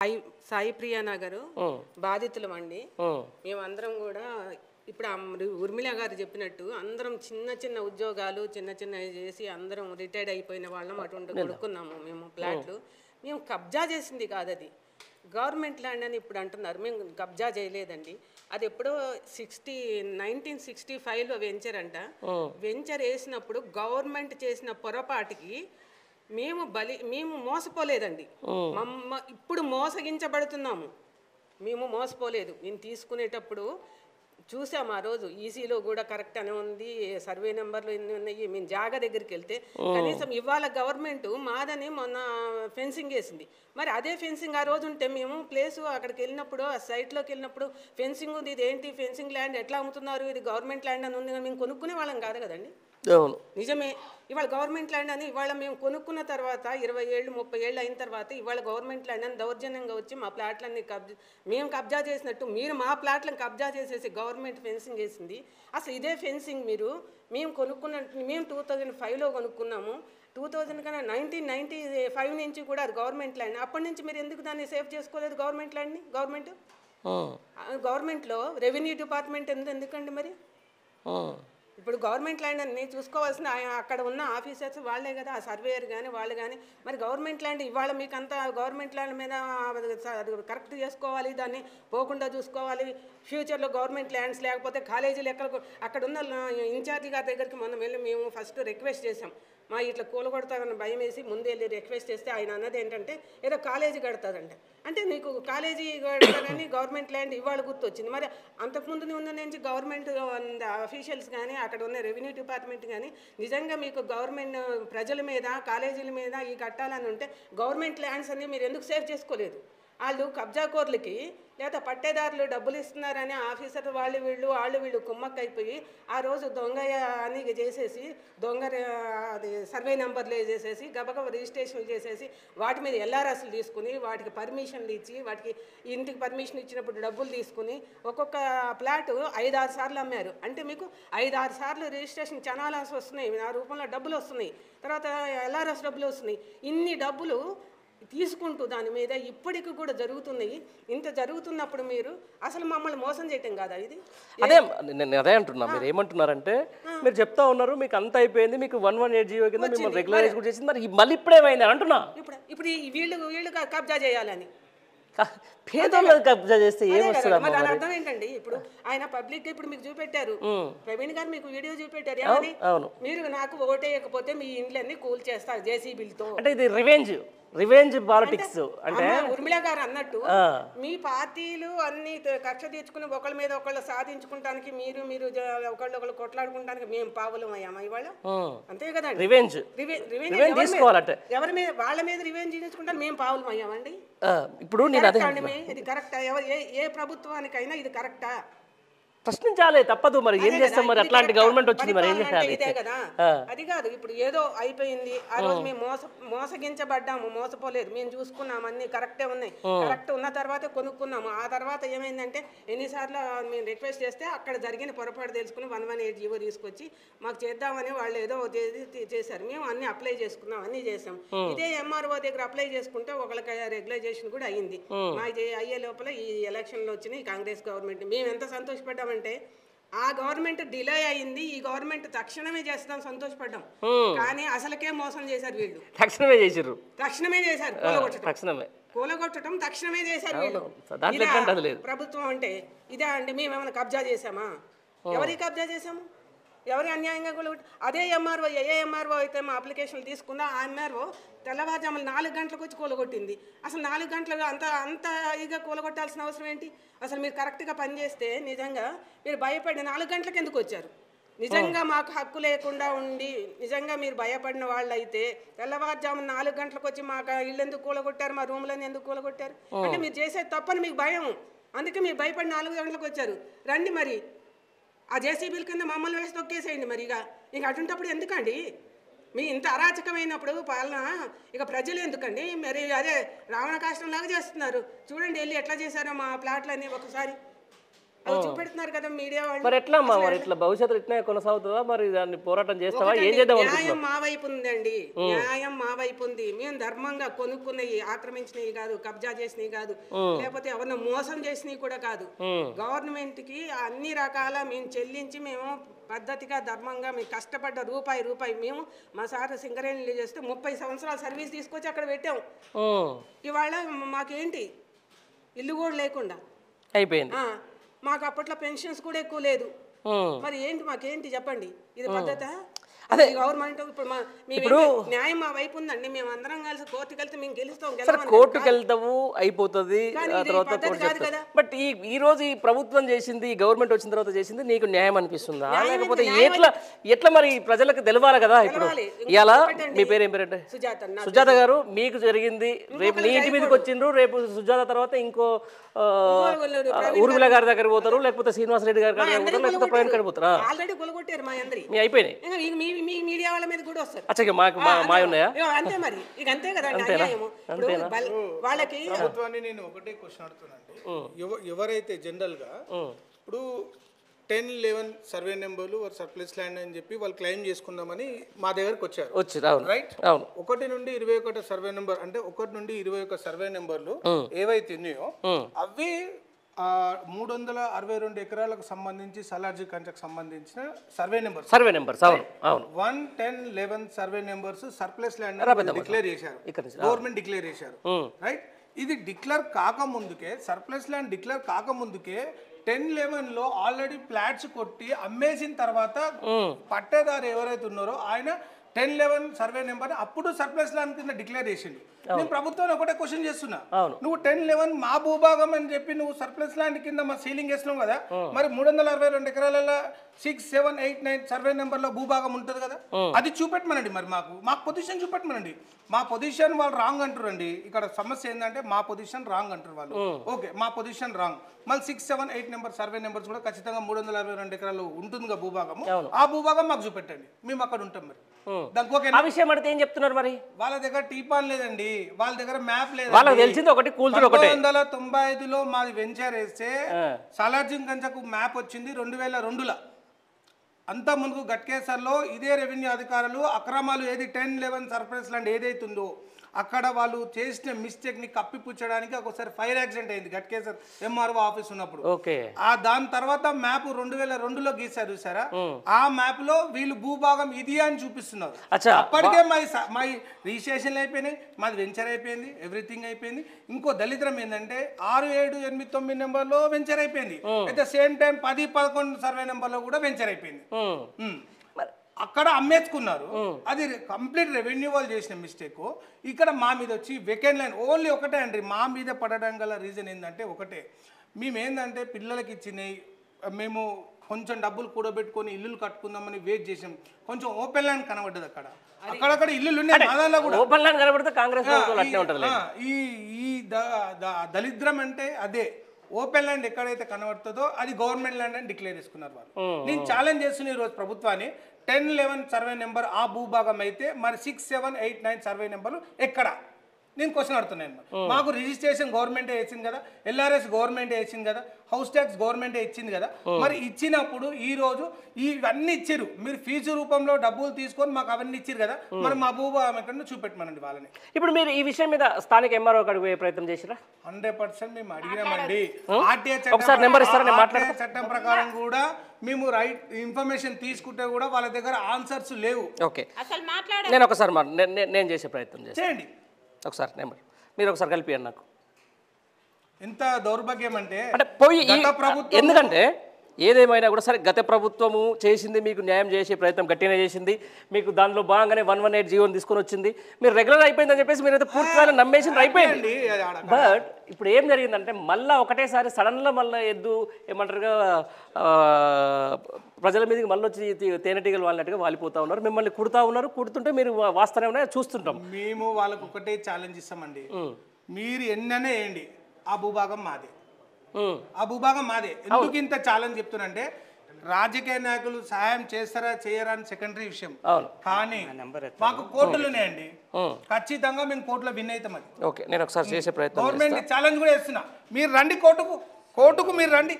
సాయి సాయి ప్రియ నగరు బాధితులమండి. మేమందరం కూడా ఇప్పుడు ఉర్మిళ గారు చెప్పినట్టు అందరం చిన్న చిన్న ఉద్యోగాలు చిన్న చిన్నవి చేసి అందరం రిటైర్డ్ అయిపోయిన వాళ్ళం అటువంటి కొనుక్కున్నాము మేము ప్లాట్లు. మేము కబ్జా చేసింది కాదు, అది గవర్నమెంట్ ల్యాండ్ అని ఇప్పుడు అంటున్నారు. మేము కబ్జా చేయలేదండి. అది ఎప్పుడో 1965లో వెంచర్ అంట. వెంచర్ వేసినప్పుడు గవర్నమెంట్ చేసిన పొరపాటుకి మేము మోసపోలేదండి. ఇప్పుడు మోసగించబడుతున్నాము. మేము మోసపోలేదు. మేము తీసుకునేటప్పుడు చూసాము. ఆ రోజు ఈసీలో కూడా కరెక్ట్ అని ఉంది, సర్వే నెంబర్లు ఎన్ని ఉన్నాయి. మేము జాగా దగ్గరికి వెళ్తే కనీసం ఇవాళ గవర్నమెంట్ మాదని మొన్న ఫెన్సింగ్ వేసింది. మరి అదే ఫెన్సింగ్ ఆ రోజు ఉంటే మేము ప్లేసు అక్కడికి వెళ్ళినప్పుడు ఆ సైట్లోకి వెళ్ళినప్పుడు ఫెన్సింగ్ ఉంది, ఇది ఏంటి ఫెన్సింగ్ ల్యాండ్ ఎట్లా అమ్ముతున్నారు, ఇది గవర్నమెంట్ ల్యాండ్ అని ఉంది, మేము కొనుక్కునే వాళ్ళం కాదు కదండి. నిజమే, ఇవాళ గవర్నమెంట్ ల్యాండ్ అని ఇవాళ మేము కొనుక్కున్న తర్వాత 20 ఏళ్ళు 30 ఏళ్ళు అయిన తర్వాత ఇవాళ గవర్నమెంట్ ల్యాండ్ అని దౌర్జన్యంగా వచ్చి మా ప్లాట్లన్నీ మేము కబ్జా చేసినట్టు మీరు మా ప్లాట్లను కబ్జా చేసేసి గవర్నమెంట్ ఫెన్సింగ్ వేసింది. అసలు ఇదే ఫెన్సింగ్ మేము కొనుక్కున్నట్టు మేము 2005లో కొనుక్కున్నాము. 2000 కన్నా 1995 నుంచి కూడా అది గవర్నమెంట్ ల్యాండ్. అప్పటి నుంచి మీరు ఎందుకు దాన్ని సేవ్ చేసుకోలేదు గవర్నమెంట్ ల్యాండ్ని? గవర్నమెంట్లో రెవెన్యూ డిపార్ట్మెంట్ ఎందుకండి మరి? ఇప్పుడు గవర్నమెంట్ ల్యాండ్ అని చూసుకోవాల్సిన అక్కడ ఉన్న ఆఫీసర్స్ వాళ్ళే కదా, ఆ సర్వేయర్ కానీ వాళ్ళు కానీ. మరి గవర్నమెంట్ ల్యాండ్ ఇవాళ మీకు అంతా గవర్నమెంట్ ల్యాండ్ మీద కరెక్ట్ చేసుకోవాలి, దాన్ని పోకుండా చూసుకోవాలి. ఫ్యూచర్లో గవర్నమెంట్ ల్యాండ్స్ లేకపోతే కాలేజీలు అక్కడ ఉన్న ఇన్ఛార్జి గారి దగ్గరికి మొన్న వెళ్ళి మేము ఫస్ట్ రిక్వెస్ట్ చేసాం. మా ఇట్లా కూలగొడతారని భయం వేసి ముందే వెళ్ళి రిక్వెస్ట్ చేస్తే ఆయన అన్నది ఏంటంటే ఏదో కాలేజీ కడతాదంటే. అంటే నీకు కాలేజీ కడతారని గవర్నమెంట్ ల్యాండ్ ఇవాళ గుర్తొచ్చింది. మరి అంతకుముందు ఉన్న నుంచి గవర్నమెంట్ అఫీషియల్స్ కానీ అక్కడ ఉన్న రెవెన్యూ డిపార్ట్మెంట్ కానీ నిజంగా మీకు గవర్నమెంట్ ప్రజల మీద కాలేజీల మీద ఈ కట్టాలని ఉంటే గవర్నమెంట్ ల్యాండ్స్ అన్ని మీరు ఎందుకు సేవ్ చేసుకోలేదు? వాళ్ళు కబ్జాకోర్లకి లేదా పట్టేదారులు డబ్బులు ఇస్తున్నారని ఆఫీసర్ వాళ్ళు వీళ్ళు కుమ్మక్కైపోయి ఆ రోజు దొంగ అని చేసేసి అది సర్వే నెంబర్లు వేసేసి గబగబ రిజిస్ట్రేషన్లు చేసేసి వాటి మీద ఎల్ఆర్ఎస్లు తీసుకుని వాటికి పర్మిషన్లు ఇచ్చి వాటికి ఇంటికి పర్మిషన్ ఇచ్చినప్పుడు డబ్బులు తీసుకుని ఒక్కొక్క ప్లాట్ 5-6 సార్లు అమ్మారు. అంటే మీకు 5-6 సార్లు రిజిస్ట్రేషన్ చనాలాస్ వస్తున్నాయి, ఆ రూపంలో డబ్బులు వస్తున్నాయి, తర్వాత ఎల్ఆర్ఎస్ డబ్బులు వస్తున్నాయి. ఇన్ని డబ్బులు తీసుకుంటూ దాని మీద ఇప్పటికి కూడా జరుగుతున్నాయి. ఇంత జరుగుతున్నప్పుడు మీరు అసలు మమ్మల్ని మోసం చేయటం కాదా ఇది? నేను అదే అంటున్నా. మీరు ఏమంటున్నారంటే మీరు చెప్తా ఉన్నారు మీకు అంత అయిపోయింది, మీకు 118 కింద మిమ్మల్ని రెగ్యులరైజ్ కూడా చేసింది, మరి మళ్ళీ ఇప్పుడే ఏమైంది అంటున్నా. ఇప్పుడు వీళ్ళు కబ్జా చేయాలని పేదోళ్ళకి కబ్జా చేస్తే ఏమొస్తుంది? దాని అర్థం ఏంటండి? ఇప్పుడు ఆయన పబ్లిక్ ఇప్పుడు మీకు చూపెట్టారు, ప్రవీణ్ గారు మీకు వీడియో చూపెట్టారు. ఏమని? మీరు నాకు ఓటేయకపోతే మీ ఇండ్లన్నీ కూల్ చేస్తారు జేసీబీలతో. అంటే ఇది రివెంజ్ పాలిటిక్స్. అంటే ఉర్మిళ గారు అన్నట్టు మీ పార్టీలు అన్ని కక్ష తీర్చుకుని ఒకళ్ళ మీద ఒకళ్ళు సాధించుకుంటానికి మీరు ఒకళ్ళు కొట్లాడుకుంటానికి మేము పావులం అయ్యామా ఇవాళ? అంతే కదండి. రివెంజ్ తీసుకోవాలంటే ఎవరి మీద వాళ్ళ మీద రివెంజ్ తీసుకుంటాను మేము పావులం అయ్యామండి. ఇప్పుడు ఇది కరెక్టా? ఏ ప్రభుత్వానికైనా ఇది కరెక్టా? ప్రశ్నించాలి, తప్పదు. మరి ఏం చేస్తాం? మరి అట్లాంటి గవర్నమెంట్ వచ్చింది, మరి ఏం చేయాలి? ఇదే కదా. అది కాదు, ఇప్పుడు ఏదో అయిపోయింది. ఆ రోజు మేము మోసగించబడ్డాము, మోసపోలేదు. మేము చూసుకున్నాము, అన్ని కరెక్టే ఉన్నాయి. కరెక్ట్ ఉన్న తర్వాతే కొనుక్కున్నాము. ఆ తర్వాత ఏమైందంటే ఎన్నిసార్లు మేము రిక్వెస్ట్ చేస్తే అక్కడ జరిగిన పొరపాటు తెలుసుకుని 118 జీవో తీసుకొచ్చి మాకు చేద్దామని వాళ్ళు ఏదో చేశారు. మేము అన్ని అప్లై చేసుకున్నాం, అన్ని చేసాం. ఇదే ఎంఆర్ఓ దగ్గర అప్లై చేసుకుంటే ఒకళ్ళకి రెగ్యులైజేషన్ కూడా అయ్యింది. మాకు అయ్యే లోపల ఈ ఎలక్షన్లు వచ్చినాయి కాంగ్రెస్ గవర్నమెంట్. మేము ఎంత సంతోషపడ్డామంటే ఆ గవర్నమెంట్ డిలే అయింది, ఈ గవర్నమెంట్ తక్షణమే చేస్తాం సంతోషపడ్డాం. కానీ అసలుకే మోసం చేశారు వీళ్ళు. తక్షణమే చేశారు కూలగొట్టడం తక్షణమే చేశారు వీళ్ళు. ప్రభుత్వం అంటే ఇదే అండి. మేమేమైనా కబ్జా చేశామా? ఎవరికి కబ్జా చేశాము? ఎవరి అన్యాయంగా కూలగొట్టి? అదే ఎంఆర్ఓ ఏ ఎంఆర్ఓ అయితే మా అప్లికేషన్లు తీసుకుందా ఆ ఎంఆర్ఓ తెల్లవారుజామున 4 గంటలకు వచ్చి కూలగొట్టింది. అసలు 4 గంటలు అంత ఇదిగా కూలగొట్టాల్సిన అవసరం ఏంటి? అసలు మీరు కరెక్ట్గా పనిచేస్తే నిజంగా మీరు భయపడి 4 గంటలకు ఎందుకు వచ్చారు? నిజంగా మాకు హక్కు లేకుండా ఉండి నిజంగా మీరు భయపడిన వాళ్ళు అయితే తెల్లవారుజామున 4 గంటలకు వచ్చి మాకు ఇల్లు ఎందుకు కూలగొట్టారు, మా రూమ్లను ఎందుకు కూలగొట్టారు? అంటే మీరు చేసేది తప్పని మీకు భయం, అందుకే మీరు భయపడి 4 గంటలకు వచ్చారు. రండి మరి ఆ జేసీబీల కింద మమ్మల్ని వేసి తొక్కేసేయండి. మరి ఇక అటుంటప్పుడు ఎందుకండి? మీ ఇంత అరాచకమైనప్పుడు పాలన ఇక ప్రజలు ఎందుకండి? మరి అదే రావణ కాష్టంలాగా చేస్తున్నారు. చూడండి వెళ్ళి ఎట్లా చేశారో మా ప్లాట్లన్నీ ఒకసారి. అవి చూపెడుతున్నారు కదా మీడియా వాళ్ళు. మరి ఎట్లా అమ్మా, మరి ఇట్లా భవిష్యత్తు ఇట్లా కొనసాగుతుందా, మరి దాన్ని పోరాటం చేస్తావా, ఏం చేద్దాం న్యాయం అనుకుంటున్నావు? మా వైపు ఉందండి, న్యాయం మా వైపు ఉంది. మేము ధర్మంగా కొనుక్కున్నవి, ఆక్రమించినవి కాదు, కబ్జా చేసినవి కాదు, లేకపోతే ఎవరిని మోసం చేసినవి కూడా కాదు. గవర్నమెంట్ కి అన్ని రకాల మేము చెల్లించి, మేము పద్ధతిగా ధర్మంగా మేము కష్టపడ్డ రూపాయి మేము మా సార్ సింగరేణి చేస్తే 30 సంవత్సరాల సర్వీస్ తీసుకొచ్చి అక్కడ పెట్టాము. ఇవాళ మాకేంటి ఇల్లు కూడా లేకుండా అయిపోయింది. మాకు అప్పట్లో పెన్షన్స్ కూడా ఎక్కువ లేదు. మరి ఏంటి మాకేంటి చెప్పండి, ఇది పద్ధత? అదే గవర్నమెంట్ ఇప్పుడు న్యాయం మా వైపు ఉందండి. మేము అందరం కలిసి కోర్టుకి వెళ్తే మేము గెలుస్తాం. కోర్టుకు వెళ్తావు అయిపోతుంది, తర్వాత బట్ ఈ రోజు ఈ ప్రభుత్వం చేసింది, ఈ గవర్నమెంట్ వచ్చిన తర్వాత చేసింది నీకు న్యాయం అనిపిస్తుందా, లేకపోతే ఎట్లా మరి ప్రజలకు తెలవాలి కదా? ఇప్పుడు ఇలా మీ పేరు ఏం పేరంటే? సుజాత గారు. మీకు జరిగింది, రేపు నీ ఇంటి మీదకి వచ్చిండ్రు, రేపు సుజాత తర్వాత ఇంకో ఊర్మిళ గారి దగ్గర పోతారు, లేకపోతే శ్రీనివాసరెడ్డి గారి దగ్గర పోతారు, లేకపోతే ప్రవీణ్ గారు పోతారా? ఆల్రెడీ కొలగొట్టారు మా అందరి, మీ అయిపోయినాయి. మీ మీడియా వాళ్ళ మీద కూడా వస్తారు. అచ్చా, మాకు మా ఉన్నాయా? అంతే మరి, ఇక అంతే కదా వాళ్ళకి. ప్రభుత్వాన్ని నేను ఒకటే క్వశ్చన్ అడుగుతున్నానండి. ఎవరైతే జనరల్ గా ఇప్పుడు 10-11 సర్వే నెంబర్లు సర్ప్లస్ ల్యాండ్ అని చెప్పి వాళ్ళు క్లెయిమ్ చేసుకుందామని మా దగ్గరకు వచ్చారు, రైట్? 1 నుండి 21 సర్వే నెంబర్, అంటే 1 నుండి 21 సర్వే నెంబర్లు ఏవైతే ఉన్నాయో అవి 362 ఎకరాలకు సంబంధించి సలార్జీ కంచకు సంబంధించిన survey numbers 1, 10, 11 survey numbers surplus land declare చేశారు, గవర్నమెంట్ డిక్లేర్ చేశారు, రైట్? ఇది డిక్లేర్ కాకముందుకే, సర్ప్లస్ ల్యాండ్ డిక్లేర్ కాకముందుకే 10-11లో ఆల్రెడీ ఫ్లాట్స్ కొట్టి అమ్మేసిన తర్వాత పట్టేదారు ఎవరైతే ఉన్నారో ఆయన 10-11 సర్వే నెంబర్ అప్పుడు సర్ప్లస్ ల్యాండ్ కింద డిక్లేర్ చేసిండు. నేను ప్రభుత్వాన్ని ఒకటే క్వశ్చన్ చేస్తున్నా, నువ్వు 10-11 మా భూభాగం అని చెప్పి నువ్వు సర్ప్లస్ ల్యాండ్ కింద మా సీలింగ్ వేసినావు కదా, మరి 362 ఎకరాలలో 6, 7, 8, 9 సర్వే నెంబర్లో భూభాగం ఉంటుంది కదా, అది చూపెట్టమనండి. మరి మాకు పొజిషన్ చూపెట్టమనండి. మా పొజిషన్ వాళ్ళు రాంగ్ అంటారండి. ఇక్కడ సమస్య ఏంటంటే మా పొజిషన్ రాంగ్ అంటారు వాళ్ళు. ఓకే, మా పొజిషన్ రాంగ్. మళ్ళీ 6, 7, 8 నెంబర్ సర్వే నెంబర్స్ కూడా ఖచ్చితంగా 362 ఎకరాలు ఉంటుంది భూభాగం. ఆ భూభాగం మాకు చూపెట్టండి, మేము అక్కడ ఉంటాం. మరి ఆ విషయం అడిగితే ఏం చెప్తున్నారు? మరి వాళ్ళ దగ్గర టీపాన్ లేదండి, వాళ్ళ దగ్గర మ్యాప్ లేదు. వాళ్ళకి తెలిసింది ఒకటి, కూల్చుడు ఒకటి. 1995లో మాది వెంచర్ వేస్తే సలార్జింగ్ కంచకు మ్యాప్ వచ్చింది 2002లో. అంతా ముందుకు గట్కేసర్లో ఇదే రెవెన్యూ అధికారులు అక్రమాలు ఏది 10-11 సర్ప్లస్ ల్యాండ్ ఏదైతుందో అక్కడ వాళ్ళు చేసిన మిస్టేక్ ని కప్పిపుచ్చడానికి ఒకసారి ఫైర్ యాక్సిడెంట్ అయింది గట్కేసర్ ఎంఆర్ఓ ఆఫీస్ ఉన్నప్పుడు. దాని తర్వాత మ్యాప్ 2002లో గీసారు చూసారా, ఆ మ్యాప్ లో వీళ్ళు భూభాగం ఇది అని చూపిస్తున్నారు. అప్పటికే మా రిజిస్ట్రేషన్ అయిపోయినాయి, మాది వెంచర్ అయిపోయింది, ఎవ్రీథింగ్ అయిపోయింది. ఇంకో దళిద్రం ఏంటంటే 6, 7, 8, 9 నెంబర్లో వెంచర్ అయిపోయింది. At the same time 10, 11 survey నెంబర్లో కూడా వెంచర్ అయిపోయింది. అక్కడ అమ్మేసుకున్నారు. అది కంప్లీట్ రెవెన్యూ వాళ్ళు చేసిన మిస్టేక్. ఇక్కడ మా మీద వచ్చి వెకెంట్ ల్యాండ్ ఓన్లీ ఒకటే అండి. మా మీద పడడం గల రీజన్ ఏంటంటే ఒకటే, మేమేందంటే పిల్లలకి ఇచ్చినాయి, మేము కొంచెం డబ్బులు కూడబెట్టుకొని ఇల్లులు కట్టుకుందామని వెయిట్ చేసాం. కొంచెం ఓపెన్ ల్యాండ్ కనబడ్డది అక్కడ, అక్కడక్కడ ఇల్లులు ఉన్నాయి. ఈ దళిద్రం అంటే అదే, ఓపెన్ ల్యాండ్ ఎక్కడైతే కనబడుతుందో అది గవర్నమెంట్ ల్యాండ్ అని డిక్లేర్ చేసుకున్నారు వాళ్ళు. నేను ఛాలెంజ్ చేస్తున్నా ఈరోజు ప్రభుత్వాన్ని, 10-11 సర్వే నెంబర్ ఆ భూభాగం అయితే మరి 6, 7, 8, 9 సర్వే నెంబర్లు ఎక్కడ? నేను క్వశ్చన్ అడుగుతున్నాను. మాకు రిజిస్ట్రేషన్ గవర్నమెంటే ఇచ్చింది కదా, ఎల్ఆర్ఎస్ గవర్నమెంటే ఇచ్చింది కదా, హౌస్ ట్యాక్స్ గవర్నమెంటే ఇచ్చింది కదా. మరి ఇచ్చినప్పుడు ఈ రోజు ఇవన్నీ ఇచ్చారు, మీరు ఫీజు రూపంలో డబ్బులు తీసుకొని మాకు అవన్నీ ఇచ్చారు కదా, మరి మా భూభాగం ఎక్కడ చూపెట్టమనండి వాళ్ళని. ఇప్పుడు మీరు ఈ విషయం మీద స్థానిక ఎంఆర్ఓ అడిగే ప్రయత్నం చేసిరా? 100% మేము అడిగినామండి. ఆర్టీఐ చట్టం ప్రకారం కూడా మేము రైట్ ఇన్ఫర్మేషన్ తీసుకుంటే కూడా వాళ్ళ దగ్గర ఆన్సర్స్ లేవు. ఓకే, నేను ఒకసారి నేను చేసే ప్రయత్నం చేయండి. ఒకసారి నెంబర్ మీరు ఒకసారి కలిపియండి నాకు. ఎంత దౌర్భాగ్యం అంటే పోయి, ఎందుకంటే ఏదేమైనా కూడా సరే గత ప్రభుత్వము చేసింది, మీకు న్యాయం చేసే ప్రయత్నం గట్టిగా చేసింది, మీకు దానిలో భాగంగానే 118 జీవోని తీసుకొని వచ్చింది, మీరు రెగ్యులర్ అయిపోయిందని చెప్పేసి మీరైతే పూర్తిగా నమ్మేసి అయిపోయింది. బట్ ఇప్పుడు ఏం జరిగిందంటే మళ్ళీ ఒకటేసారి సడన్గా మళ్ళీ ఏమంటారుగా ప్రజల మీదకి మళ్ళీ వచ్చి తేనెటీగలు వాళ్ళట్టుగా వాలిపోతా ఉన్నారు, మిమ్మల్ని కుడుతూ ఉన్నారు. కుడుతుంటే మీరు వాస్తవమే చూస్తుంటాం. మేము వాళ్ళకు ఒకటే ఛాలెంజ్ ఇస్తామండి, మీరు ఎన్ననే వేయండి, ఆ భూభాగం మాదే, ఆ భూభాగం మాదే. ఎందుకు ఇంత ఛాలెంజ్ చెప్తున్నంటే రాజకీయ నాయకులు సహాయం చేస్తారా చేయరా అని సెకండరీ విషయం, కానీ మాకు కోర్టులు ఉన్నాయండి, ఖచ్చితంగా మేము కోర్టులో విన్ అవుతాం. అది ఓకే, నేను ఒకసారి చేసే ప్రయత్నం గవర్నమెంట్ ఛాలెంజ్ కూడా చేస్తున్నా, మీరు రండి కోర్టుకు మీరు రండి.